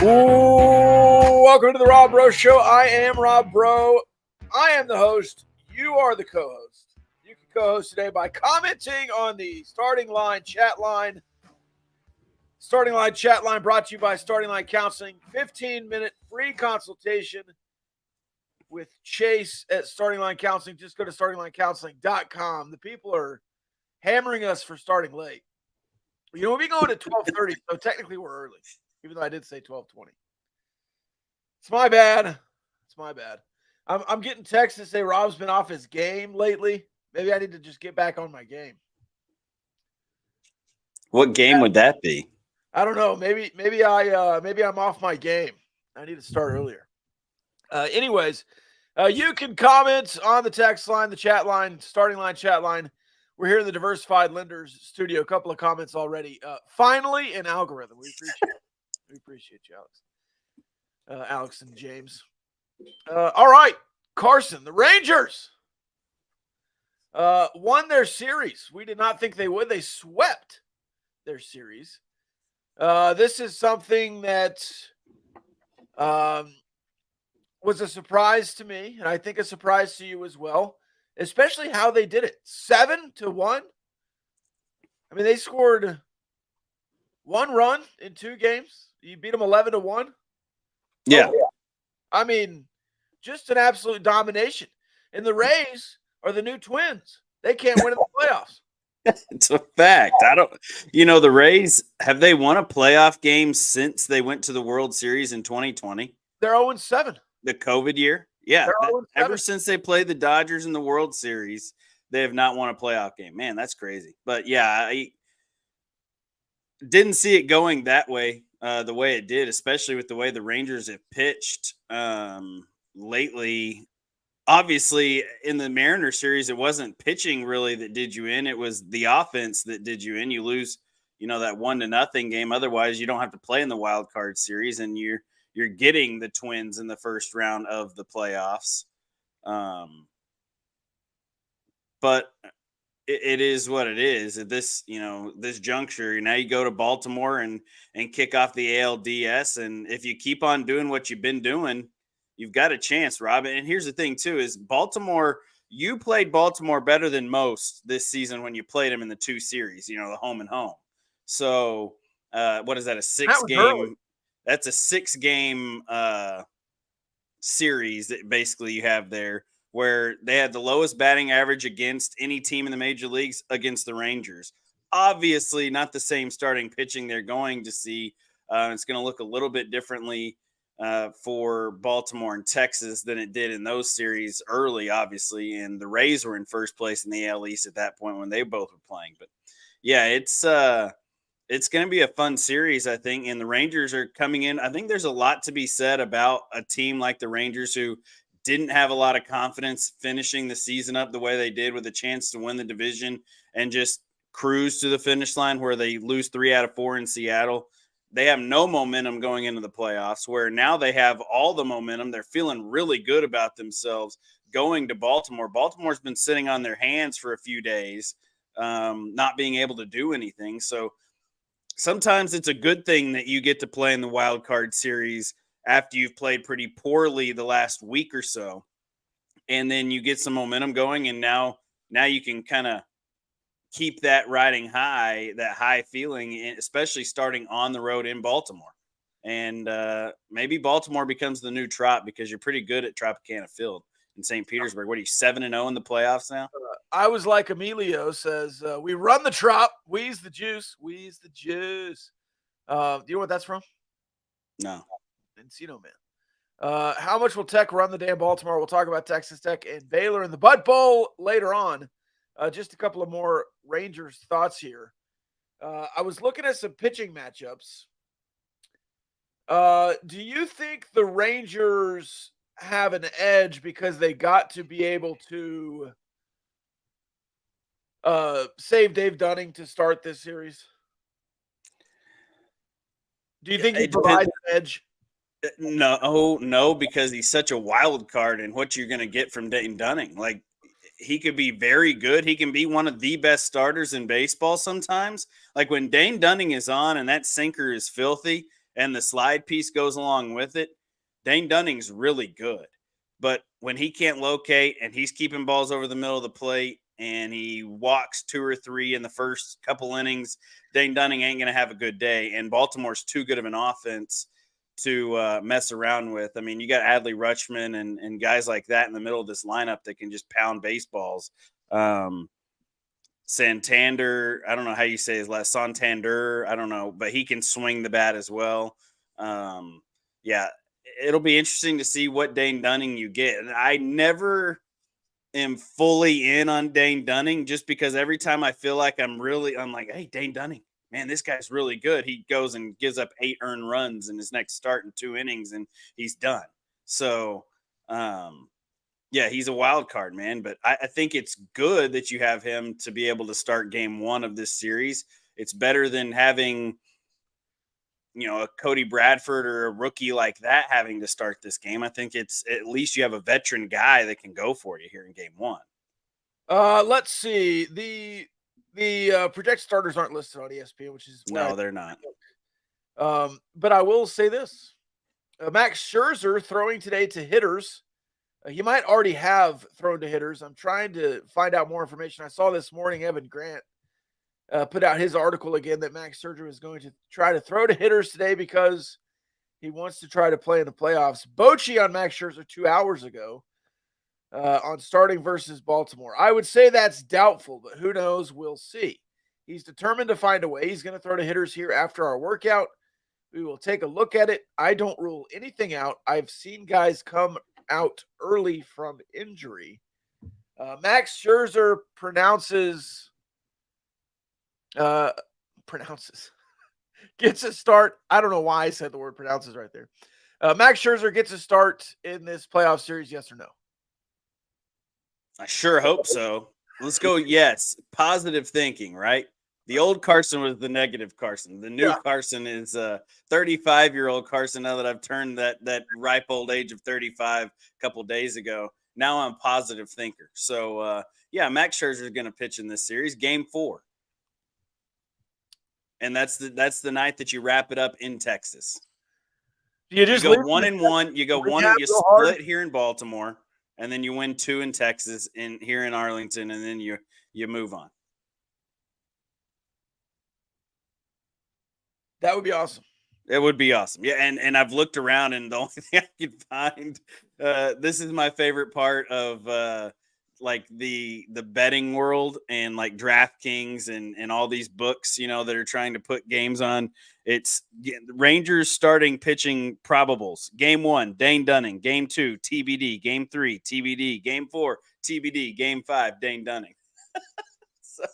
Ooh, welcome to the Rob Bro Show. I am Rob Bro. I am the host. You are the co-host. You can co-host today by commenting on the starting line chat line. Starting line chat line brought to you by Starting Line Counseling. 15-minute free consultation with Chase at Starting Line Counseling. Just go to startinglinecounseling.com. The people are hammering us for starting late. You know, we'll be going at 12:30, so technically we're early, even though I did say 12:20. It's my bad. It's my bad. I'm getting texts that say Rob's been off his game lately. Maybe I need to just get back on my game. What game would that be? I don't know. Maybe I'm off my game. I need to start earlier. Anyways, you can comment on the text line, the chat line, starting line, chat line. We're here in the Diversified Lenders studio. A couple of comments already. Finally, an algorithm. We appreciate it. We appreciate you, Alex. Alex and James. All right, Carson, the Rangers won their series. We did not think they would. They swept their series. This is something that was a surprise to me, and I think a surprise to you as well, especially how they did it. 7-1. I mean, they scored one run in 2 games. You beat them 11-1. Yeah. I mean, just an absolute domination. And the Rays are the new Twins. They can't win in the playoffs. It's a fact. The Rays, have they won a playoff game since they went to the World Series in 2020? They're 0-7. The COVID year? Yeah. Ever since they played the Dodgers in the World Series, they have not won a playoff game. Man, that's crazy. But yeah, I didn't see it going that way, the way it did, especially with the way the Rangers have pitched lately. Obviously, in the Mariners series, it wasn't pitching really that did you in. It was the offense that did you in. You lose, that 1-0 game. Otherwise, you don't have to play in the wild card series, and you're getting the Twins in the first round of the playoffs. But it is what it is at this, this juncture. Now you go to Baltimore and kick off the ALDS. And if you keep on doing what you've been doing, you've got a chance, Rob. And here's the thing, too, is Baltimore, you played Baltimore better than most this season when you played them in the 2 series, the home and home. So what is that, a 6-game? That's a 6-game series that basically you have there, where they had the lowest batting average against any team in the major leagues against the Rangers. Obviously, not the same starting pitching they're going to see. It's going to look a little bit differently for Baltimore and Texas than it did in those series early, obviously. And the Rays were in first place in the AL East at that point when they both were playing. But yeah, it's going to be a fun series, I think. And the Rangers are coming in. I think there's a lot to be said about a team like the Rangers who didn't have a lot of confidence finishing the season up the way they did, with a chance to win the division and just cruise to the finish line, where they lose 3 out of 4 in Seattle. They have no momentum going into the playoffs, where now they have all the momentum. They're feeling really good about themselves going to Baltimore. Baltimore's been sitting on their hands for a few days, not being able to do anything. So sometimes it's a good thing that you get to play in the wild card series after you've played pretty poorly the last week or so. And then you get some momentum going, and now you can kind of keep that riding high, that high feeling, especially starting on the road in Baltimore. And maybe Baltimore becomes the new Trop, because you're pretty good at Tropicana Field in St. Petersburg. What are you, 7-0 in the playoffs now? I was like Emilio says, we run the Trop, wheeze the juice, wheeze the juice. Do you know what that's from? No. Encino Man. How much will Tech run the day in Baltimore? We'll talk about Texas Tech and Baylor in the Bud Bowl later on. Just a couple of more Rangers thoughts here. I was looking at some pitching matchups. Do you think the Rangers have an edge because they got to be able to save Dave Dunning to start this series? Do you think he provides an edge? No, because he's such a wild card in what you're going to get from Dayton Dunning. Like, he could be very good. He can be one of the best starters in baseball sometimes. Like, when Dane Dunning is on and that sinker is filthy, and the slide piece goes along with it, Dane Dunning's really good. But when he can't locate and he's keeping balls over the middle of the plate and he walks 2 or 3 in the first couple innings, Dane Dunning ain't going to have a good day. And Baltimore's too good of an offense to mess around with. I mean, you got Adley Rutschman and guys like that in the middle of this lineup that can just pound baseballs. Santander, I don't know how you say his last, Santander, I don't know, but he can swing the bat as well. Yeah, it'll be interesting to see what Dane Dunning you get. And I never am fully in on Dane Dunning just because every time I feel like I'm like, hey, Dane Dunning, man, this guy's really good. He goes and gives up 8 earned runs in his next start in 2 innings and he's done. So, yeah, he's a wild card, man. But I think it's good that you have him to be able to start game 1 of this series. It's better than having, a Cody Bradford or a rookie like that having to start this game. I think it's at least you have a veteran guy that can go for you here in game 1. Let's see. The projected starters aren't listed on ESPN, which is no, they're not. But I will say this: Max Scherzer throwing today to hitters. He might already have thrown to hitters. I'm trying to find out more information. I saw this morning Evan Grant put out his article again that Max Scherzer is going to try to throw to hitters today because he wants to try to play in the playoffs. Bochy on Max Scherzer 2 hours ago on starting versus Baltimore. I would say that's doubtful, but who knows? We'll see. He's determined to find a way. He's going to throw to hitters here after our workout. We will take a look at it. I don't rule anything out. I've seen guys come out early from injury. Max Scherzer gets a start. I don't know why I said the word pronounces right there. Max Scherzer gets a start in this playoff series, yes or no? I sure hope so. Let's go. Yes. Positive thinking, right? The old Carson was the negative Carson. The new Carson is 35-year-old Carson. Now that I've turned that ripe old age of 35 a couple days ago, now I'm a positive thinker. So, Max Scherzer is going to pitch in this series, game 4. And that's the night that you wrap it up in Texas. You just go 1-1. You go 1 and you split here in Baltimore, and then you win 2 in Texas and here in Arlington, and then you move on. That would be awesome. It would be awesome. Yeah, and I've looked around, and the only thing I could find, this is my favorite part of like the betting world and like DraftKings and all these books, that are trying to put games on. It's Rangers starting pitching probables. Game 1, Dane Dunning. Game 2, TBD. Game 3, TBD. Game 4, TBD. Game 5, Dane Dunning. So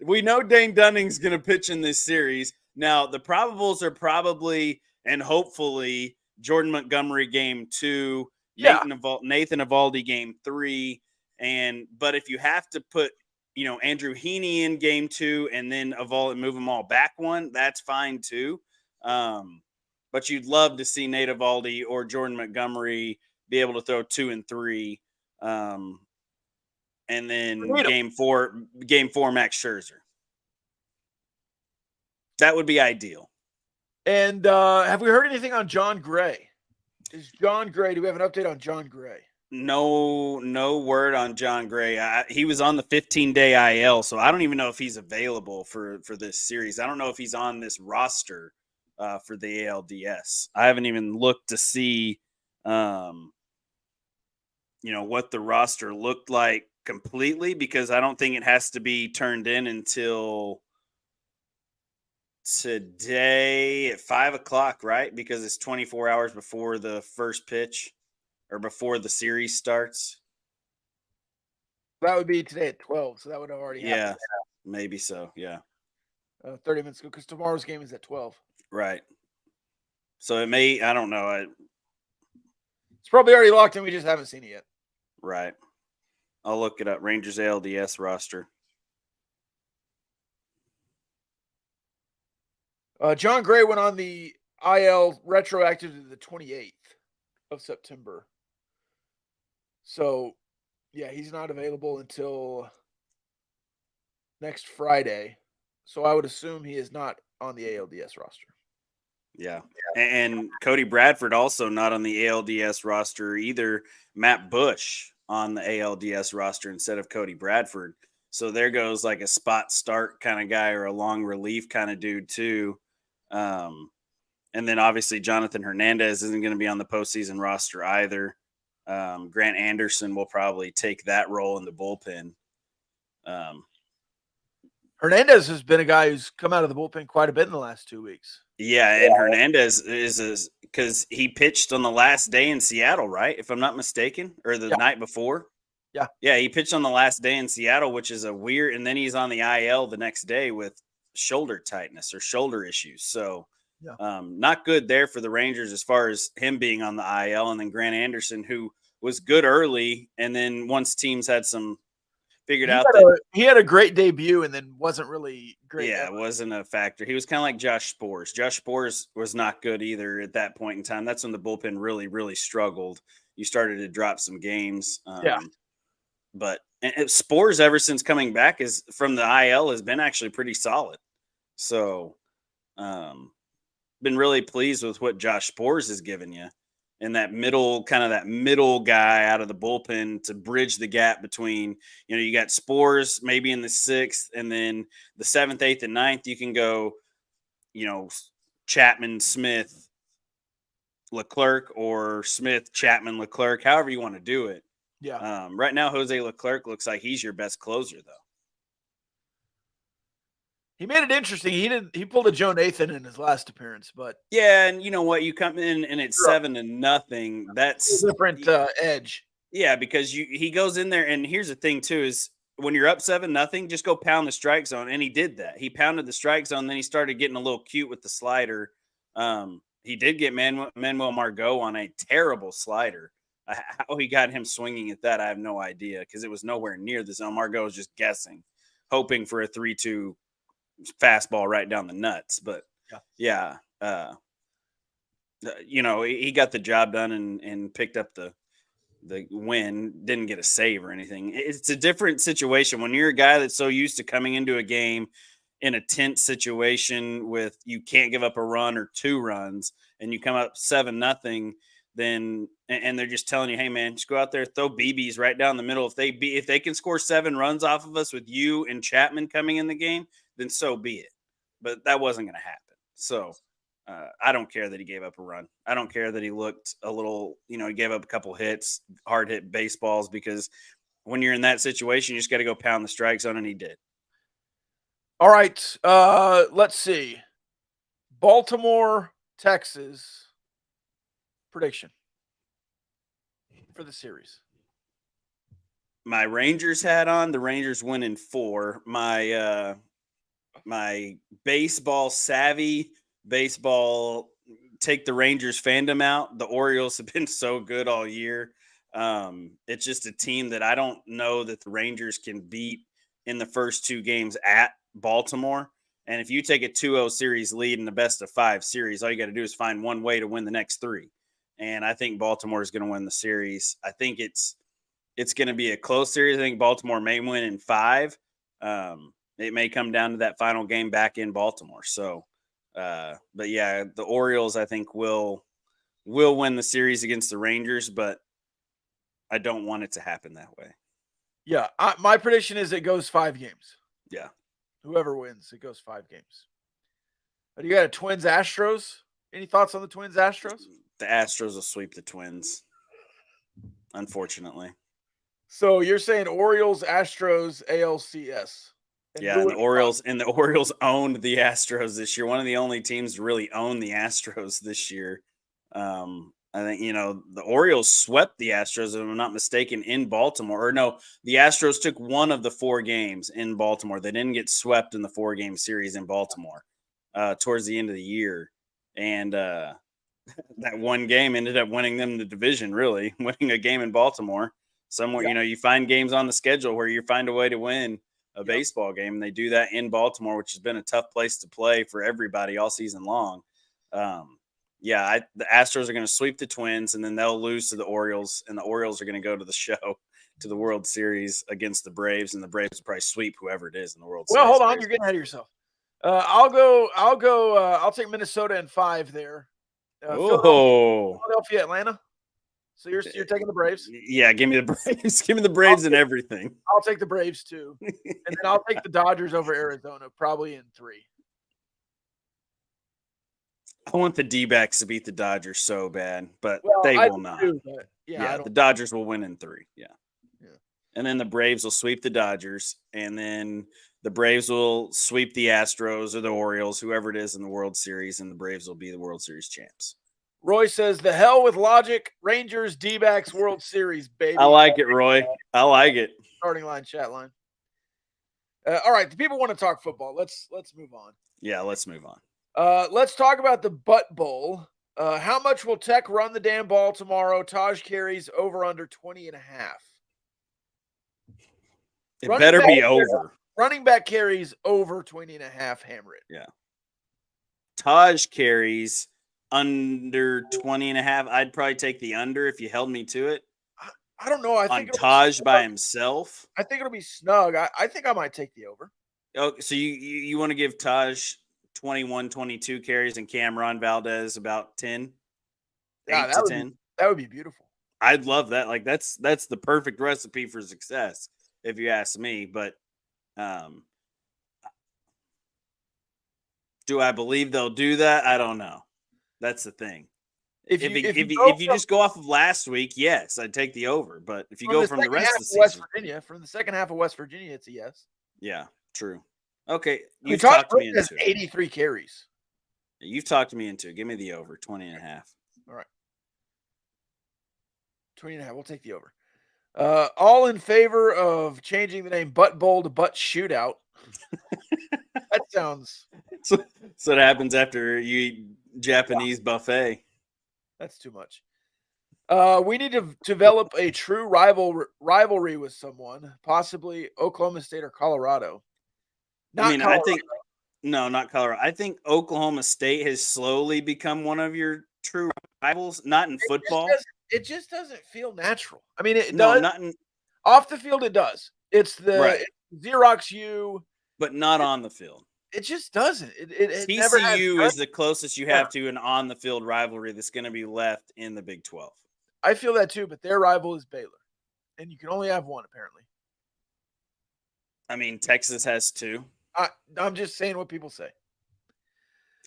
we know Dane Dunning's going to pitch in this series. Now, the probables are probably and hopefully Jordan Montgomery game 2, Nathan Eovaldi game 3, but if you have to put Andrew Heaney in game 2 and then Eovaldi move them all back 1, that's fine too. But you'd love to see Nate Eovaldi or Jordan Montgomery be able to throw 2 and 3. And then game 4, Max Scherzer. That would be ideal. And have we heard anything on John Gray? Do we have an update on John Gray? No word on John Gray. He was on the 15-day IL, so I don't even know if he's available for this series. I don't know if he's on this roster for the ALDS. I haven't even looked to see, what the roster looked like completely, because I don't think it has to be turned in until today at 5:00, right? Because it's 24 hours before the first pitch or before the series starts. That would be today at 12, so that would have already happened. Yeah, maybe so. Yeah, 30 minutes ago, because tomorrow's game is at 12. Right. So it may. I don't know. It's probably already locked in. We just haven't seen it yet. Right. I'll look it up. Rangers ALDS roster. John Gray went on the IL retroactive to the 28th of September. So, yeah, he's not available until next Friday. So I would assume he is not on the ALDS roster. Yeah. And Cody Bradford also not on the ALDS roster either. Matt Bush on the ALDS roster instead of Cody Bradford. So there goes like a spot start kind of guy or a long relief kind of dude too. And then obviously Jonathan Hernandez isn't going to be on the postseason roster either. Grant Anderson will probably take that role in the bullpen. Hernandez has been a guy who's come out of the bullpen quite a bit in the last 2 weeks. Yeah, and Hernandez is because he pitched on the last day in Seattle, right? If I'm not mistaken, or the night before. Yeah, he pitched on the last day in Seattle, which is a weird. And then he's on the IL the next day with shoulder tightness or shoulder issues. So, not good there for the Rangers as far as him being on the IL. And then Grant Anderson, who was good early, and then once teams had some figured out that he had a great debut and then wasn't really great. Yeah, it wasn't a factor. He was kind of like Josh Sborz. Josh Sborz was not good either at that point in time. That's when the bullpen really, really struggled. You started to drop some games. But Sborz, ever since coming back is from the IL, has been actually pretty solid. So, been really pleased with what Josh Sborz has given you. And that middle guy out of the bullpen to bridge the gap between, you got Sborz maybe in the 6th, and then the 7th, 8th, and 9th, you can go, Chapman, Smith, Leclerc, or Smith, Chapman, Leclerc, however you want to do it. Yeah. Right now, Jose Leclerc looks like he's your best closer, though. He made it interesting. He pulled a Joe Nathan in his last appearance, but yeah, and you know what? You come in and it's 7-0. That's a different edge. Yeah, because he goes in there, and here's the thing too: is when you're up 7-0, just go pound the strike zone, and he did that. He pounded the strike zone, then he started getting a little cute with the slider. He did get Manuel Margot on a terrible slider. How he got him swinging at that, I have no idea, because it was nowhere near the zone. Margot was just guessing, hoping for a 3-2 fastball right down the nuts. But he got the job done and picked up the win. Didn't get a save or anything. It's a different situation when you're a guy that's so used to coming into a game in a tense situation with you can't give up a run or 2 runs, and you come up 7-0. Then and they're just telling you, hey man, just go out there, throw BBs right down the middle. If they can score 7 runs off of us with you and Chapman coming in the game, then so be it. But that wasn't going to happen. So I don't care that he gave up a run. I don't care that he looked a little, he gave up a couple hits, hard hit baseballs, because when you're in that situation, you just got to go pound the strike zone, and he did. All right. Let's see. Baltimore, Texas. Prediction for the series. My Rangers hat on. The Rangers win in 4. My baseball savvy, take the Rangers fandom out. The Orioles have been so good all year. It's just a team that I don't know that the Rangers can beat in the first 2 games at Baltimore. And if you take a 2-0 series lead in the best of 5 series, all you got to do is find one way to win the next 3. And I think Baltimore is going to win the series. I think it's going to be a close series. I think Baltimore may win in 5. It may come down to that final game back in Baltimore. So, but yeah, the Orioles, I think, will win the series against the Rangers, but I don't want it to happen that way. Yeah, my prediction is it goes 5 games. Yeah. Whoever wins, it goes 5 games. But you got a Twins Astros. Any thoughts on the Twins Astros? The Astros will sweep the Twins, unfortunately. So you're saying Orioles, Astros, ALCS. And the Orioles owned the Astros this year. One of the only teams to really own the Astros this year. I think, the Orioles swept the Astros, if I'm not mistaken, in Baltimore. Or no, the Astros took 1 of the 4 games in Baltimore. They didn't get swept in the 4-game series in Baltimore towards the end of the year. And that one game ended up winning them the division, really, winning a game in Baltimore. Somewhere, you find games on the schedule where you find a way to win a baseball game, and they do that in Baltimore, which has been a tough place to play for everybody all season long. The Astros are going to sweep the Twins, and then they'll lose to the Orioles, and the Orioles are going to go to the show, to the World Series against the Braves, and the Braves will probably sweep whoever it is in the World Series. Well, hold on. You're getting ahead of yourself. I'll go. I'll take Minnesota in 5 there. Oh, Philadelphia, Atlanta. So you're taking the Braves. Yeah, give me the Braves. Give me the Braves and everything. I'll take the Braves too, and then I'll take the Dodgers over Arizona, probably in 3. I want the D-backs to beat the Dodgers so bad, but Well, they I will do not. too, but I don't. The Dodgers will win in 3. Yeah. Yeah. And then the Braves will sweep the Dodgers, and then the Braves will sweep the Astros or the Orioles, whoever it is in the World Series, and the Braves will be the World Series champs. Roy says, the hell with logic. Rangers, D-backs, World Series, baby. I like it, Roy. I like it. Starting line, chat line. All right, the people want to talk football. Let's move on. Yeah, let's move on. Let's talk about the Butt Bowl. How much will Tech run the damn ball tomorrow? Taj carries over under 20 and a half. It better be over. Running back carries over 20 and a half. Hammer it. Yeah. Taj carries under 20 and a half. I'd probably take the under if you held me to it. I don't know. I think Taj by himself. I think it'll be snug. I think I might take the over. Oh, so you want to give Taj 21, 22 carries and Cameron Valdez about 10? Yeah, 8 to 10. That would be beautiful. I'd love that. Like that's the perfect recipe for success, if you ask me. But do I believe they'll do that? I don't know. That's the thing. If you just go off of last week, yes, I'd take the over. But if you go from the rest of the season, West Virginia, from the second half of West Virginia, it's a yes. Yeah, true. Okay, you've talked me into 83 carries. You've talked me into it. Give me the over 20 and a half. All right, 20 and a half. We'll take the over. All in favor of changing the name Butt Bowl to Butt Shootout. That sounds. So it happens after you eat Japanese buffet. That's too much. We need to develop a true rivalry with someone, possibly Oklahoma State or Colorado. Colorado. Not Colorado. I think Oklahoma State has slowly become one of your true rivals. Not in football. It just doesn't feel natural. I mean, it does. Not in, off the field. It does. It's the Xerox U, but not on the field. It just doesn't. It TCU is the closest you have to an on the field rivalry that's going to be left in the Big 12. I feel that too, but their rival is Baylor, and you can only have one apparently. I mean, Texas has 2. I'm just saying what people say.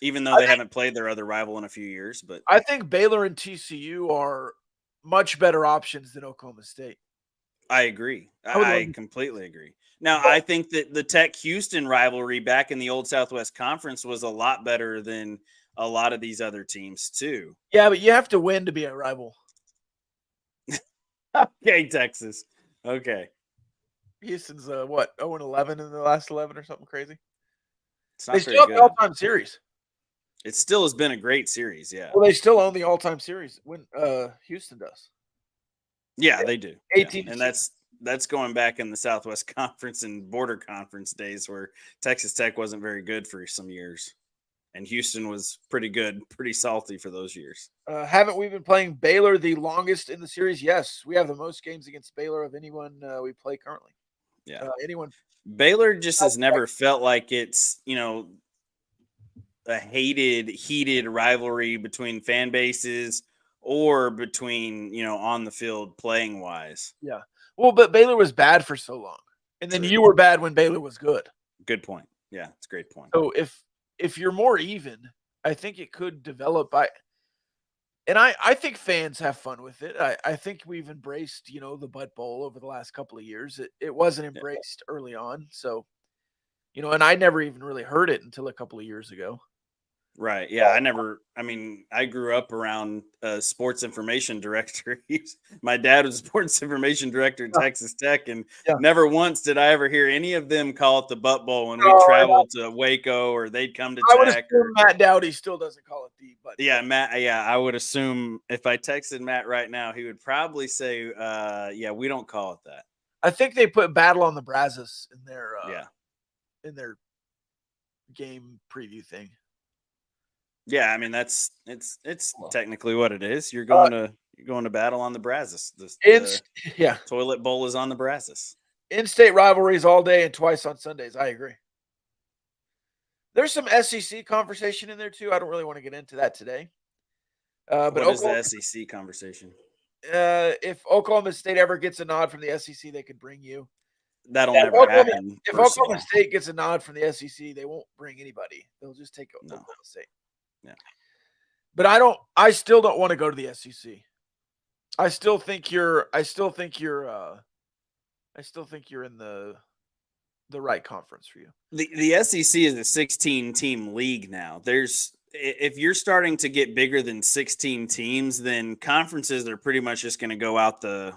Even though they haven't played their other rival in a few years, but I think Baylor and TCU are much better options than Oklahoma State. I agree. I completely agree. Now, I think that the Tech-Houston rivalry back in the old Southwest Conference was a lot better than a lot of these other teams, too. Yeah, but you have to win to be a rival. Okay, Texas. Okay. Houston's, 0-11 in the last 11 or something crazy? They still have the all-time series. It still has been a great series, yeah. Well, they still own the all-time series when Houston does. Yeah, they do. 18 yeah. And that's going back in the Southwest Conference and Border Conference days where Texas Tech wasn't very good for some years. And Houston was pretty good, pretty salty for those years. Haven't we been playing Baylor the longest in the series? Yes, we have the most games against Baylor of anyone we play currently. Yeah. Anyone. Baylor just has never felt like it's, a heated rivalry between fan bases or between, on the field playing wise. Yeah. Well, but Baylor was bad for so long. And then you were bad when Baylor was good. Good point. Yeah, it's a great point. So if you're more even, I think it could develop. I think fans have fun with it. I think we've embraced, the Butt Bowl over the last couple of years. It wasn't embraced early on. So, and I never even really heard it until a couple of years ago. Right. Yeah. I grew up around a sports information director. My dad was a sports information director at Texas Tech, and never once did I ever hear any of them call it the Butt Bowl when we traveled to Waco or they'd come to Tech. Matt Dowdy still doesn't call it the Butt Bowl. Yeah, Matt. Yeah, I would assume if I texted Matt right now, he would probably say, we don't call it that. I think they put Battle on the Brazos in their game preview thing. Yeah, I mean it's technically what it is. You're going to battle on the Brazos. The toilet bowl is on the Brazos. In-state rivalries all day and twice on Sundays. I agree. There's some SEC conversation in there too. I don't really want to get into that today. But What is the SEC conversation? If Oklahoma State ever gets a nod from the SEC, they could bring you. That'll never happen. If Oklahoma State gets a nod from the SEC, they won't bring anybody. They'll just take Oklahoma State. Yeah. But I still don't want to go to the SEC. I still think you're in the right conference for you. The SEC is a 16-team league now. If you're starting to get bigger than 16 teams, then conferences are pretty much just going to go out the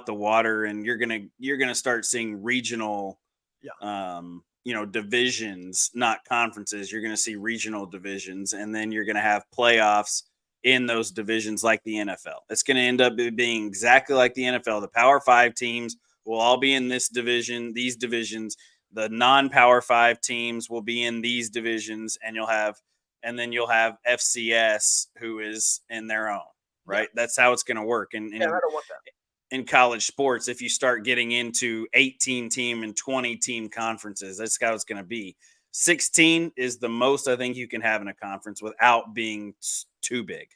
water, and you're gonna start seeing regional, divisions, not conferences. You're going to see regional divisions, and then you're going to have playoffs in those divisions like the NFL. It's going to end up being exactly like the NFL. The Power 5 teams will all be in these divisions. The non-Power 5 teams will be in these divisions, and you'll have FCS, who is in their own, right? Yeah. That's how it's going to work. And I don't want that. In college sports, if you start getting into 18-team and 20-team conferences, that's how it's going to be. 16 is the most I think you can have in a conference without being too big.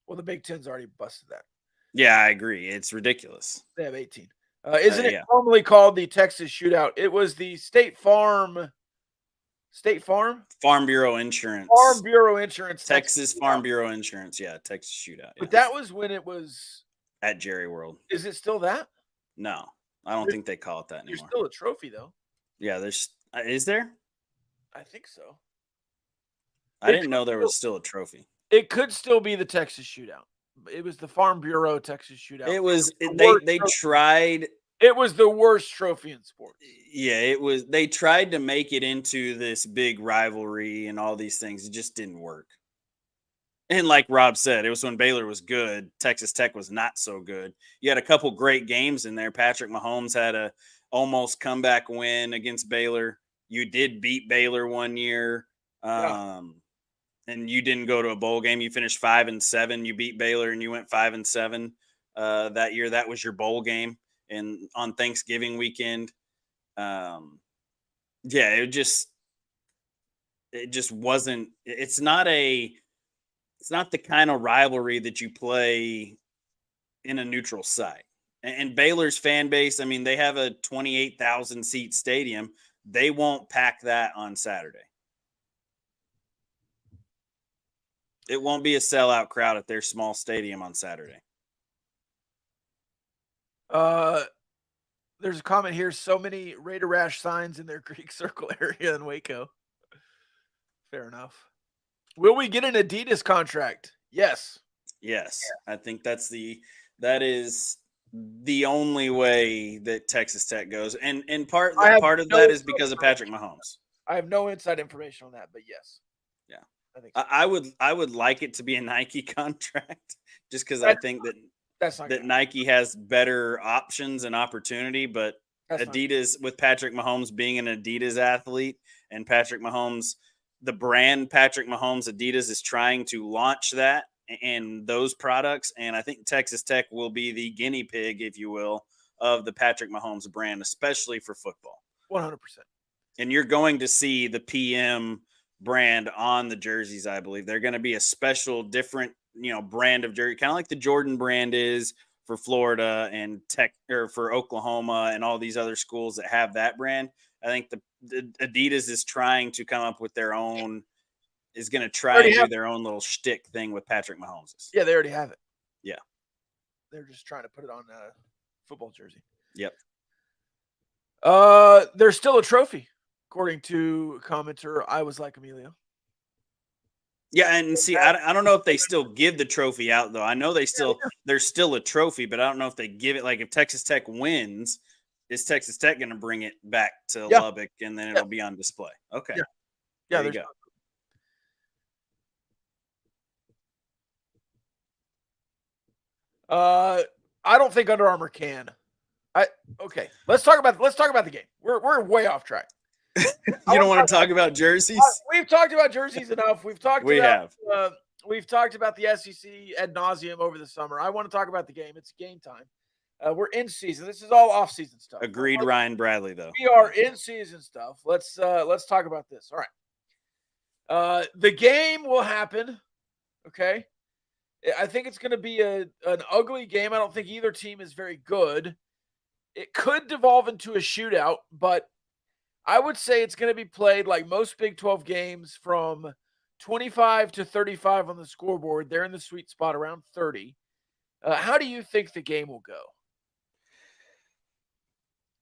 Well, the Big Ten's already busted that. Yeah, I agree. It's ridiculous. They have 18. Isn't it normally called the Texas Shootout? It was the Farm Bureau Insurance. Texas Farm Bureau Insurance. Yeah, Texas Shootout. But that was when it was at Jerry World. Is it still that? No, I don't think they call it that anymore. There's still a trophy though. Yeah, is there? I think so. I didn't know there was still a trophy. It could still be the Texas Shootout. It was the Farm Bureau Texas Shootout. It was they tried. It was the worst trophy in sports. Yeah, it was. They tried to make it into this big rivalry and all these things. It just didn't work. And like Rob said, it was when Baylor was good. Texas Tech was not so good. You had a couple great games in there. Patrick Mahomes had a almost comeback win against Baylor. You did beat Baylor one year. And you didn't go to a bowl game. You finished 5-7. You beat Baylor and you went 5-7 that year. That was your bowl game. And on Thanksgiving weekend, it just wasn't. It's not the kind of rivalry that you play in a neutral site. And Baylor's fan base, I mean, they have a 28,000 seat stadium. They won't pack that on Saturday. It won't be a sellout crowd at their small stadium on Saturday. There's a comment here. So many Raider Rash signs in their Greek Circle area in Waco. Fair enough. Will we get an Adidas contract? Yes. Yes. I think that is the only way that Texas Tech goes. And part of that is because of Patrick Mahomes. I have no inside information on that, but yes. Yeah. I think so. I would like it to be a Nike contract just because I think that Nike has better options and opportunity, but Adidas with Patrick Mahomes being an Adidas athlete and Patrick Mahomes, the brand Patrick Mahomes Adidas is trying to launch that and those products. And I think Texas Tech will be the guinea pig, if you will, of the Patrick Mahomes brand, especially for football. 100%. And you're going to see the PM brand on the jerseys. I believe they're going to be a special, different, brand of jersey, kind of like the Jordan brand is for Florida and Tech or for Oklahoma and all these other schools that have that brand. I think the Adidas is trying to come up with their own, is going to try and do their own little shtick thing with Patrick Mahomes. Yeah, they already have it. Yeah. They're just trying to put it on a football jersey. Yep. There's still a trophy, according to a commenter. I was like Emilio. Yeah, and see, I don't know if they still give the trophy out, though. I know there's still a trophy, but I don't know if they give it. Like if Texas Tech wins, is Texas Tech going to bring it back to Lubbock and then it'll be on display? Okay. Yeah, there you go. I don't think Under Armour can. Okay. Let's talk about the game. We're way off track. You don't want to talk about jerseys? We've talked about jerseys enough. We've talked about the SEC ad nauseum over the summer. I want to talk about the game. It's game time. We're in season. This is all off-season stuff. Agreed, Ryan Bradley, though. We are in season stuff. Let's talk about this. All right. The game will happen. Okay. I think it's going to be an ugly game. I don't think either team is very good. It could devolve into a shootout, but I would say it's going to be played like most Big 12 games from 25 to 35 on the scoreboard. They're in the sweet spot around 30. How do you think the game will go?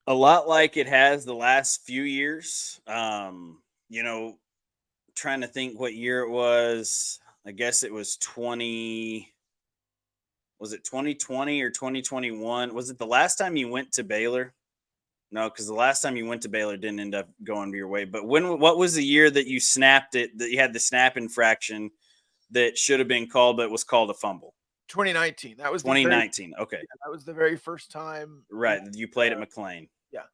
A lot like it has the last few years. Trying to think what year it was. I guess it was 20. Was it 2020 or 2021? Was it the last time you went to Baylor? No, because the last time you went to Baylor didn't end up going your way. But what was the year that you snapped it, that you had the snap infraction that should have been called, but was called a fumble? 2019. That was 2019. Okay. Yeah, that was the very first time. Right. You played at McLean. Yeah.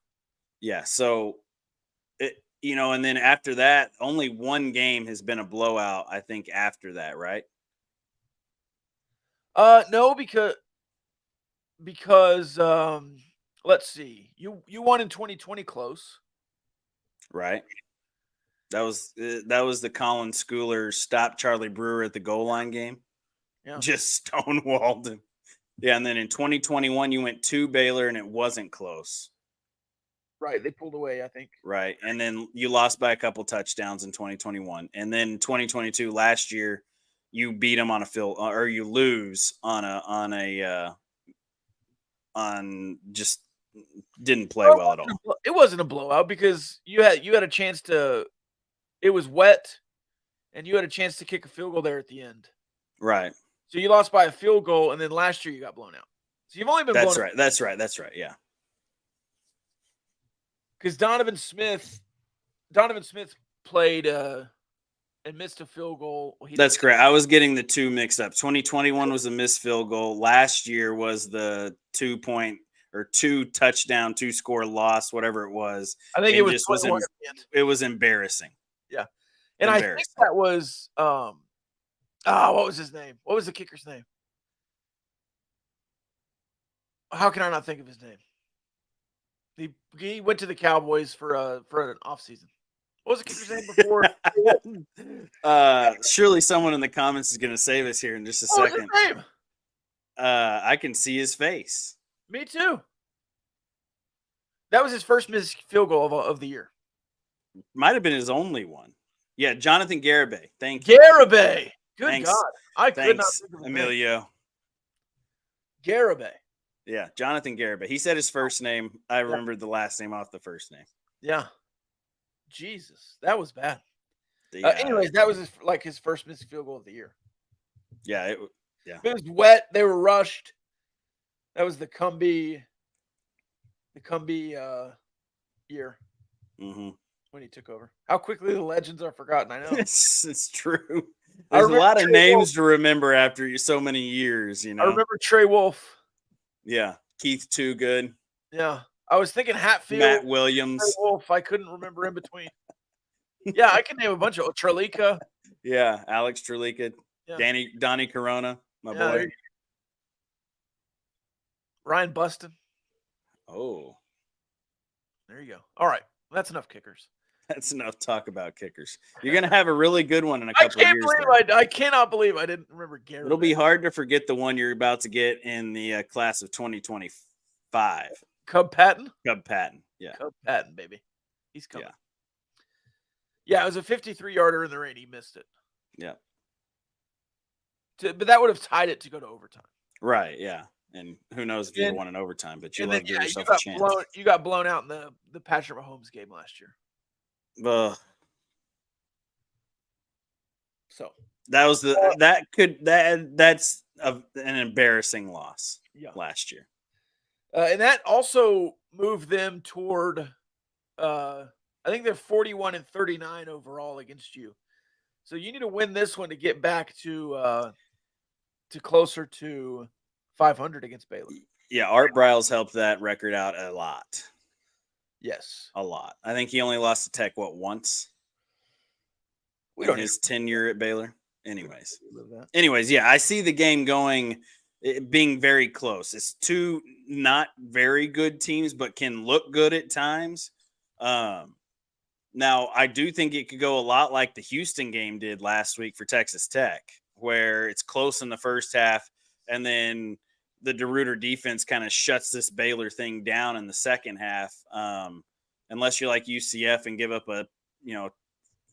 Yeah. So, and then after that, only one game has been a blowout, I think, after that, right? No, because let's see. You won in 2020 close. Right. That was the Colin Schooler stop Charlie Brewer at the goal line game. Yeah. Just stonewalled him. Yeah, and then in 2021 you went to Baylor and it wasn't close. Right, they pulled away, I think. Right. And then you lost by a couple touchdowns in 2021. And then 2022 last year you beat them on a field, or you lose just didn't play well at all. It wasn't a blowout because you had a chance to. It was wet, and you had a chance to kick a field goal there at the end. Right. So you lost by a field goal, and then last year you got blown out. So you've only been. That's right. That's right. That's right. Yeah. Because Donovan Smith played and missed a field goal. That's correct. I was getting the two mixed up. 2021 was a missed field goal. Last year was the 2-point or 2 touchdown, 2 score loss, whatever it was. I think it was it was embarrassing. Yeah. And I think that was what was his name? What was the kicker's name? How can I not think of his name? He went to the Cowboys for an offseason. What was the kicker's name before? Surely someone in the comments is going to save us here in just a second. What was his name? I can see his face. Me too. That was his first missed field goal of the year. Might have been his only one. Yeah, Jonathan Garibay. Thank you. Garibay. Good Thanks. God. I could not think of his Emilio. name. Garibay. Yeah, Jonathan Garibay. He said his first name. I remembered the last name off the first name. Yeah. Jesus, that was bad. Anyways, that was his first missed field goal of the year. Yeah, it was wet. They were rushed. That was the Cumbie year when he took over. How quickly the legends are forgotten. I know. It's true. There's a lot of names to remember after so many years. I remember Trey Wolf. Yeah, Keith Toogood. Yeah, I was thinking Hatfield, Matt Williams, Trey Wolf. I couldn't remember in between. Yeah, I can name a bunch of Trelika. Yeah, Alex Trelika, Donnie Corona, my boy. Ryan Buston. Oh, there you go. All right, that's enough kickers. That's enough talk about kickers. You're gonna have a really good one in a couple of years. I cannot believe I didn't remember Gary. It'll be hard to forget the one you're about to get in the class of 2025. Cub Patton. Yeah. Cub Patton, baby. He's coming. Yeah, it was a 53-yarder in the rain. He missed it. Yeah. But that would have tied it to go to overtime. Right, yeah. And who knows if you won in overtime, but you love to give yourself a chance. You got blown out in the Patrick Mahomes game last year. So that was that's an embarrassing loss last year. And that also moved them toward I think they're 41-39 overall against you. So you need to win this one to get back to closer to 500 against Baylor. Yeah, Art Briles helped that record out a lot. Yes. A lot. I think he only lost to Tech, once? In his tenure at Baylor? Anyways, yeah, I see the game going it being very close. It's two not very good teams, but can look good at times. Now, I do think it could go a lot like the Houston game did last week for Texas Tech, where it's close in the first half, and then the DeRuyter defense kind of shuts this Baylor thing down in the second half. Unless you're like UCF and give up a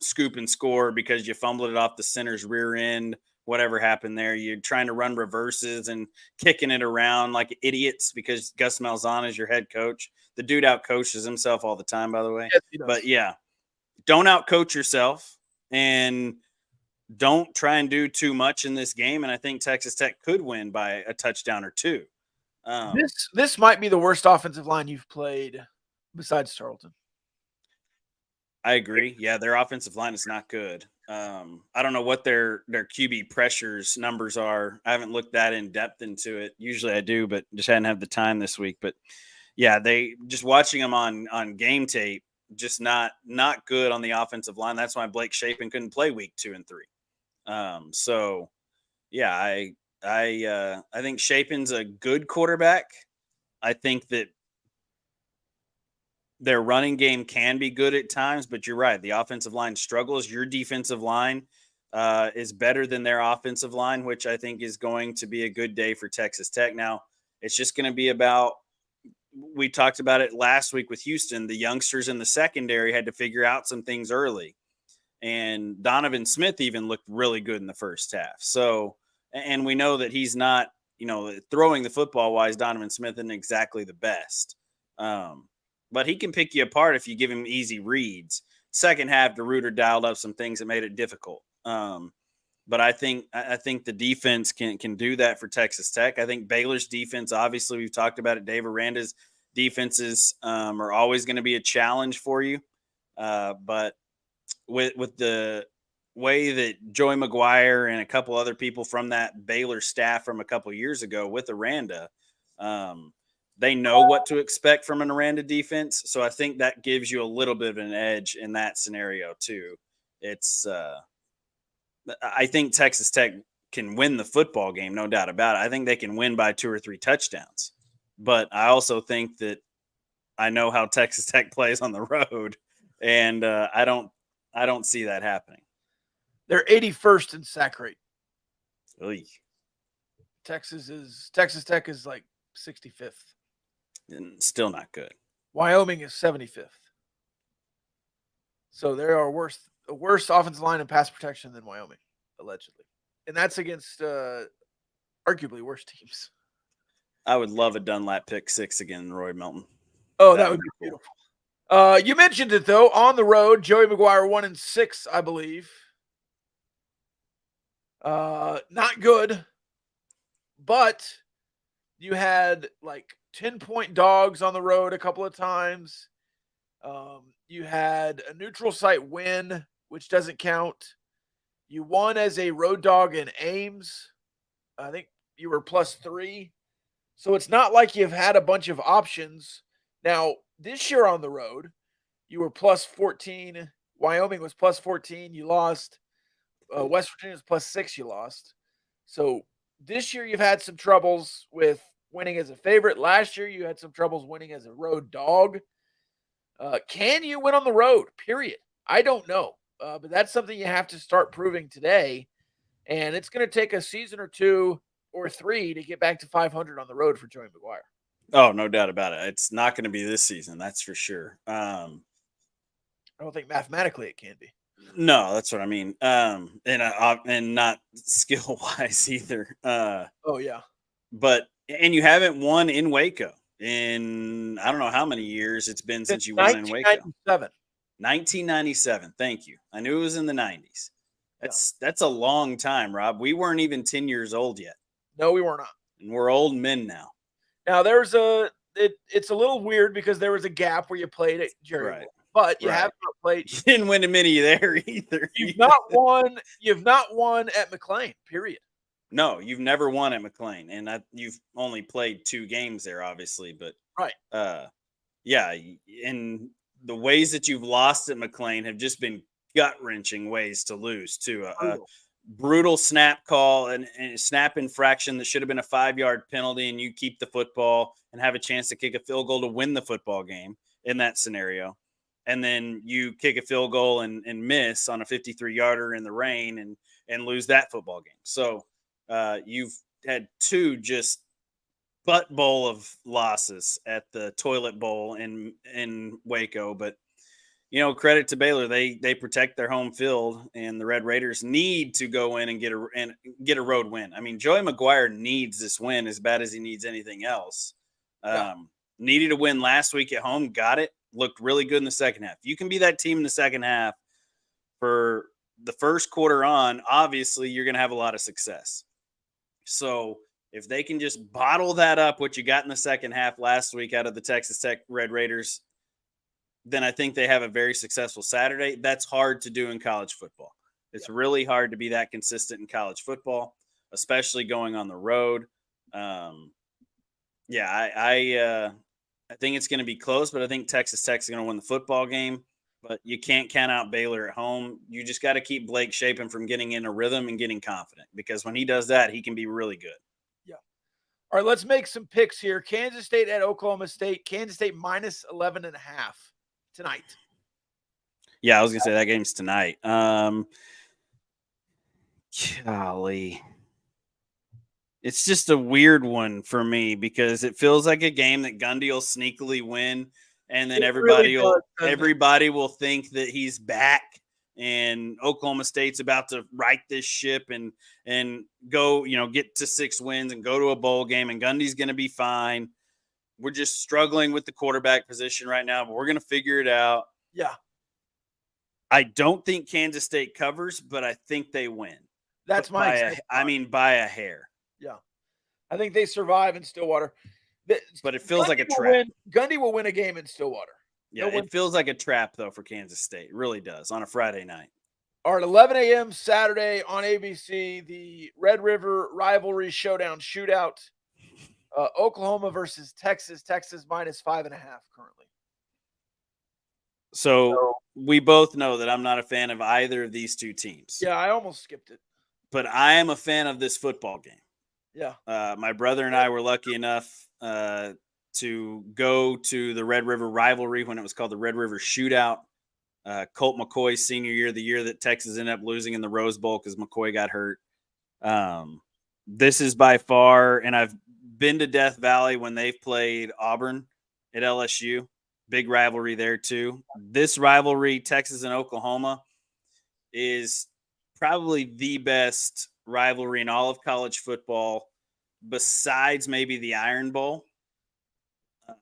scoop and score because you fumbled it off the center's rear end. Whatever happened there, you're trying to run reverses and kicking it around like idiots because Gus Malzahn is your head coach. The dude out coaches himself all the time, by the way. Yes, he does. But yeah, don't out coach yourself and don't try and do too much in this game. And I think Texas Tech could win by a touchdown or two. This might be the worst offensive line you've played besides Tarleton. I agree. Yeah, their offensive line is not good. I don't know what their QB pressures numbers are. I haven't looked that in depth into it. Usually I do, but just hadn't had the time this week. But yeah, they just watching them on game tape, just not good on the offensive line. That's why Blake Shapen couldn't play week 2 and 3. So yeah, I think Shapen's a good quarterback. I think that their running game can be good at times, but you're right. The offensive line struggles. Your defensive line is better than their offensive line, which I think is going to be a good day for Texas Tech. Now, it's just going to be about, we talked about it last week with Houston. The youngsters in the secondary had to figure out some things early. And Donovan Smith even looked really good in the first half. So, and we know that he's not, throwing the football wise, Donovan Smith isn't exactly the best. But he can pick you apart if you give him easy reads. Second half, DeRuyter dialed up some things that made it difficult. But I think the defense can do that for Texas Tech. I think Baylor's defense, obviously, we've talked about it. Dave Aranda's defenses are always going to be a challenge for you. But with the way that Joey McGuire and a couple other people from that Baylor staff from a couple years ago with Aranda, they know what to expect from an Aranda defense. So I think that gives you a little bit of an edge in that scenario too. It's I think Texas Tech can win the football game, no doubt about it. I think they can win by 2 or 3 touchdowns. But I also think that I know how Texas Tech plays on the road, and I don't see that happening. They're 81st in sack rate. Oy. Texas Tech is like 65th. And still not good. Wyoming is 75th. So they are a worse offensive line and pass protection than Wyoming, allegedly. And that's against arguably worse teams. I would love a Dunlap pick 6 again, Roy Melton. Oh, that would be beautiful. You mentioned it, though. On the road, Joey McGuire 1-6, I believe. Not good. But you had like 10-point dogs on the road a couple of times. You had a neutral site win, which doesn't count. You won as a road dog in Ames. I think you were +3. So it's not like you've had a bunch of options. Now, this year on the road, you were +14. Wyoming was +14. You lost. West Virginia was +6. You lost. So this year you've had some troubles with winning as a favorite. Last year you had some troubles winning as a road dog. Can you win on the road? Period. I don't know. But that's something you have to start proving today. And it's going to take a season or 2 or 3 to get back to 500 on the road for Joey McGuire. Oh, no doubt about it. It's not going to be this season. That's for sure. I don't think mathematically it can be. No, that's what I mean. And not skill wise either. Oh yeah. And you haven't won in Waco in I don't know how many years it's been since you won in Waco. 1997. Thank you. I knew it was in the 90s. That's a long time, Rob. We weren't even 10 years old yet. No, we were not. And we're old men now. Now it's a little weird because there was a gap where you played at Jerry. Right. But you have not played. You didn't win many there either. You've not won at McLean, period. No, you've never won at McLean. And you've only played 2 games there, obviously. But right. Yeah. And the ways that you've lost at McLean have just been gut-wrenching ways to lose to brutal snap call and a snap infraction that should have been a 5-yard penalty, and you keep the football and have a chance to kick a field goal to win the football game in that scenario. And then you kick a field goal and miss on a 53-yarder in the rain and lose that football game. So you've had two just butt bowl of losses at the toilet bowl in Waco. But, credit to Baylor. They protect their home field, and the Red Raiders need to go in and get a road win. I mean, Joey McGuire needs this win as bad as he needs anything else. Needed a win last week at home, got it. Looked really good in the second half. You can be that team in the second half for the first quarter on, obviously you're going to have a lot of success. So if they can just bottle that up, what you got in the second half last week out of the Texas Tech Red Raiders, then I think they have a very successful Saturday. That's hard to do in college football. It's really hard to be that consistent in college football, especially going on the road. I think it's going to be close, but I think Texas Tech is going to win the football game. But you can't count out Baylor at home. You just got to keep Blake Shapen from getting in a rhythm and getting confident, because when he does that, he can be really good. Yeah. All right, let's make some picks here. Kansas State at Oklahoma State. Kansas State minus 11.5 tonight. Yeah, I was going to say that game's tonight. Golly. It's just a weird one for me because it feels like a game that Gundy will sneakily win, and then everybody will think that he's back and Oklahoma State's about to right this ship and go, get to 6 wins and go to a bowl game, and Gundy's going to be fine. We're just struggling with the quarterback position right now, but we're going to figure it out. Yeah. I don't think Kansas State covers, but I think they win. That's by a hair. Yeah. I think they survive in Stillwater. But it feels like a trap. Gundy will win a game in Stillwater. Yeah, it feels like a trap, though, for Kansas State. It really does, on a Friday night. All right, 11 a.m. Saturday on ABC, the Red River Rivalry Showdown Shootout. Oklahoma versus Texas. Texas minus 5.5 currently. So we both know that I'm not a fan of either of these two teams. Yeah, I almost skipped it. But I am a fan of this football game. Yeah. My brother and I were lucky enough to go to the Red River Rivalry when it was called the Red River Shootout. Colt McCoy's senior year, the year that Texas ended up losing in the Rose Bowl because McCoy got hurt. This is by far, and I've been to Death Valley when they've played Auburn at LSU. Big rivalry there too. This rivalry, Texas and Oklahoma, is probably the best rivalry in all of college football, besides maybe the Iron Bowl.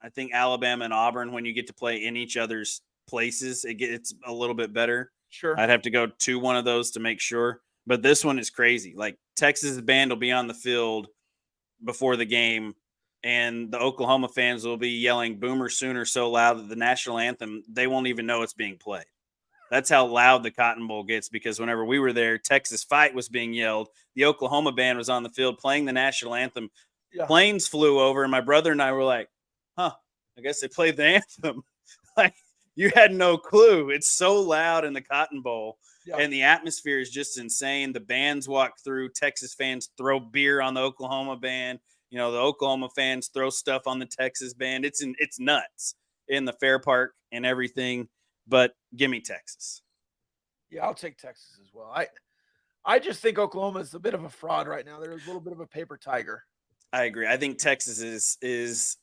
I think Alabama and Auburn, when you get to play in each other's places, it gets a little bit better. Sure. I'd have to go to one of those to make sure. But this one is crazy. Like, Texas band will be on the field before the game, and the Oklahoma fans will be yelling Boomer Sooner so loud that the national anthem, they won't even know it's being played. That's how loud the Cotton Bowl gets, because whenever we were there, Texas Fight was being yelled. The Oklahoma band was on the field playing the national anthem. Yeah. Planes flew over, and my brother and I were like, I guess they played the anthem. Like, you had no clue. It's so loud in the Cotton Bowl, and the atmosphere is just insane. The bands walk through. Texas fans throw beer on the Oklahoma band. The Oklahoma fans throw stuff on the Texas band. It's nuts in the Fair Park and everything. But give me Texas. Yeah, I'll take Texas as well. I just think Oklahoma is a bit of a fraud right now. They're a little bit of a paper tiger. I agree. I think Texas is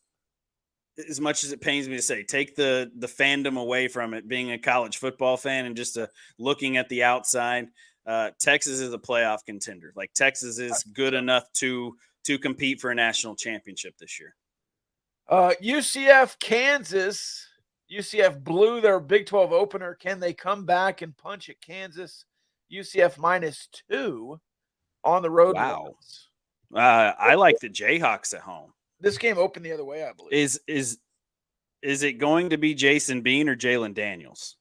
as much as it pains me to say, take the fandom away from it, being a college football fan and just looking at the outside. Texas is a playoff contender. Like, Texas is good enough to compete for a national championship this year. UCF, Kansas. UCF blew their Big 12 opener. Can they come back and punch at Kansas? UCF -2 on the road. Wow. I like the Jayhawks at home. This game opened the other way, I believe. Is it going to be Jason Bean or Jalen Daniels?